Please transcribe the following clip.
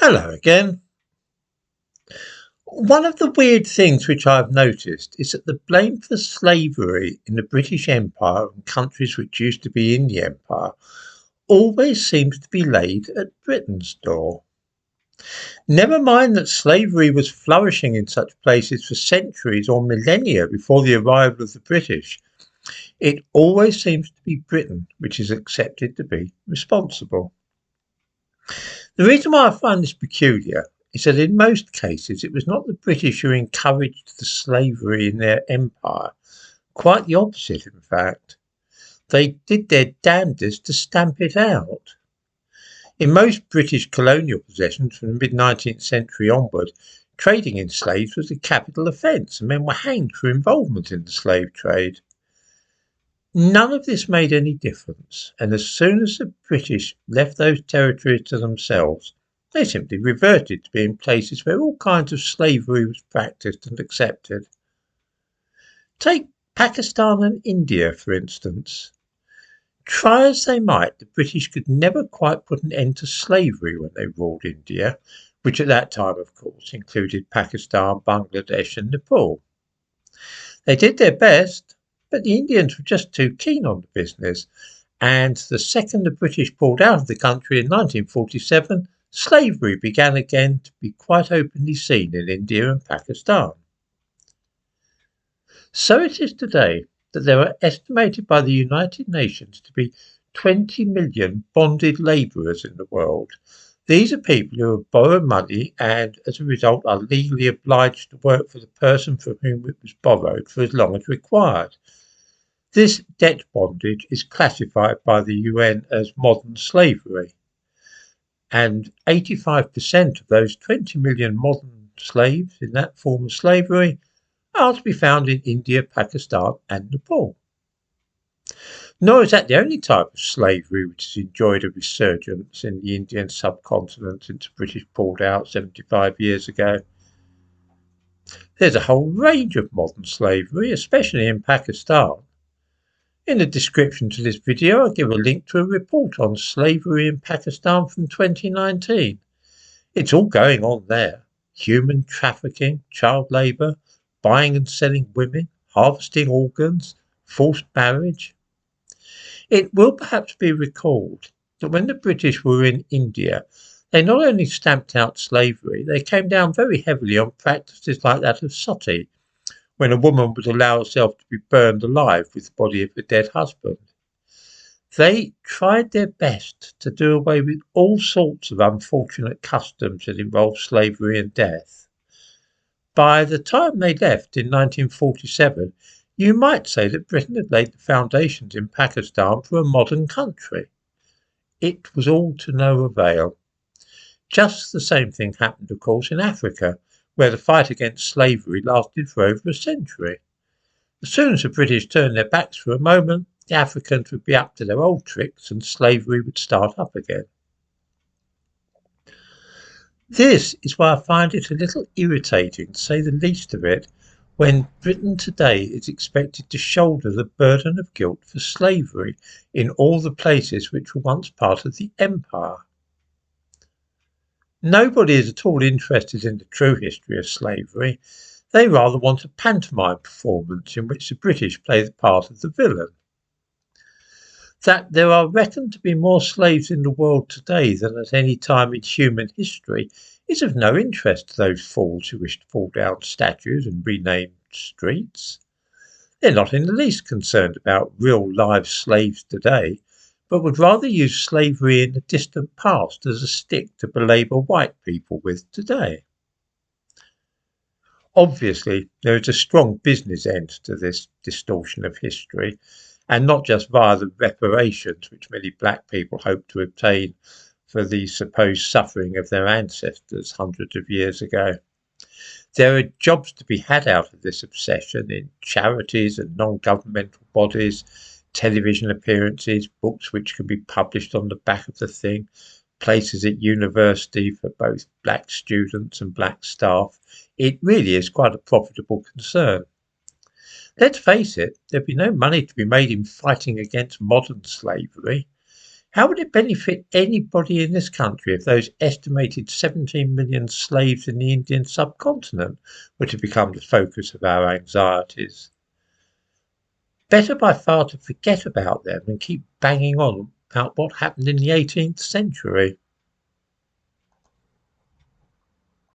Hello again. One of the weird things which I've noticed is that the blame for slavery in the British Empire and countries which used to be in the Empire always seems to be laid at Britain's door. Never mind that slavery was flourishing in such places for centuries or millennia before the arrival of the British, it always seems to be Britain which is accepted to be responsible. The reason why I find this peculiar is that in most cases it was not the British who encouraged the slavery in their empire. Quite the opposite, in fact. They did their damnedest to stamp it out. In most British colonial possessions from the mid-19th century onward, trading in slaves was a capital offence and men were hanged for involvement in the slave trade. None of this made any difference, and as soon as the British left those territories to themselves, they simply reverted to being places where all kinds of slavery was practised and accepted. Take Pakistan and India, for instance. Try as they might, the British could never quite put an end to slavery when they ruled India, which at that time, of course, included Pakistan, Bangladesh, and Nepal. They did their best, but the Indians were just too keen on the business, and the second the British pulled out of the country in 1947, slavery began again to be quite openly seen in India and Pakistan. So it is today that there are estimated by the United Nations to be 20 million bonded labourers in the world. These are people who have borrowed money and, as a result, are legally obliged to work for the person from whom it was borrowed for as long as required. This debt bondage is classified by the UN as modern slavery, and 85% of those 20 million modern slaves in that form of slavery are to be found in India, Pakistan, and Nepal. Nor is that the only type of slavery which has enjoyed a resurgence in the Indian subcontinent since the British pulled out 75 years ago. There's a whole range of modern slavery, especially in Pakistan. In the description to this video, I'll give a link to a report on slavery in Pakistan from 2019. It's all going on there. Human trafficking, child labour, buying and selling women, harvesting organs, forced marriage. It will perhaps be recalled that when the British were in India, they not only stamped out slavery, they came down very heavily on practices like that of sati, when a woman would allow herself to be burned alive with the body of her dead husband. They tried their best to do away with all sorts of unfortunate customs that involved slavery and death. By the time they left in 1947, you might say that Britain had laid the foundations in Pakistan for a modern country. It was all to no avail. Just the same thing happened, of course, in Africa, where the fight against slavery lasted for over a century. As soon as the British turned their backs for a moment, the Africans would be up to their old tricks and slavery would start up again. This is why I find it a little irritating, to say the least of it, when Britain today is expected to shoulder the burden of guilt for slavery in all the places which were once part of the empire. Nobody is at all interested in the true history of slavery. They rather want a pantomime performance in which the British play the part of the villain. That there are reckoned to be more slaves in the world today than at any time in human history is of no interest to those fools who wish to pull down statues and rename streets. They're not in the least concerned about real live slaves today, but would rather use slavery in the distant past as a stick to belabour white people with today. Obviously, there is a strong business end to this distortion of history, and not just via the reparations which many black people hope to obtain for the supposed suffering of their ancestors hundreds of years ago. There are jobs to be had out of this obsession in charities and non-governmental bodies, television appearances, books which can be published on the back of the thing, places at university for both black students and black staff. It really is quite a profitable concern. Let's face it, there'd be no money to be made in fighting against modern slavery. How would it benefit anybody in this country if those estimated 17 million slaves in the Indian subcontinent were to become the focus of our anxieties? Better by far to forget about them and keep banging on about what happened in the 18th century.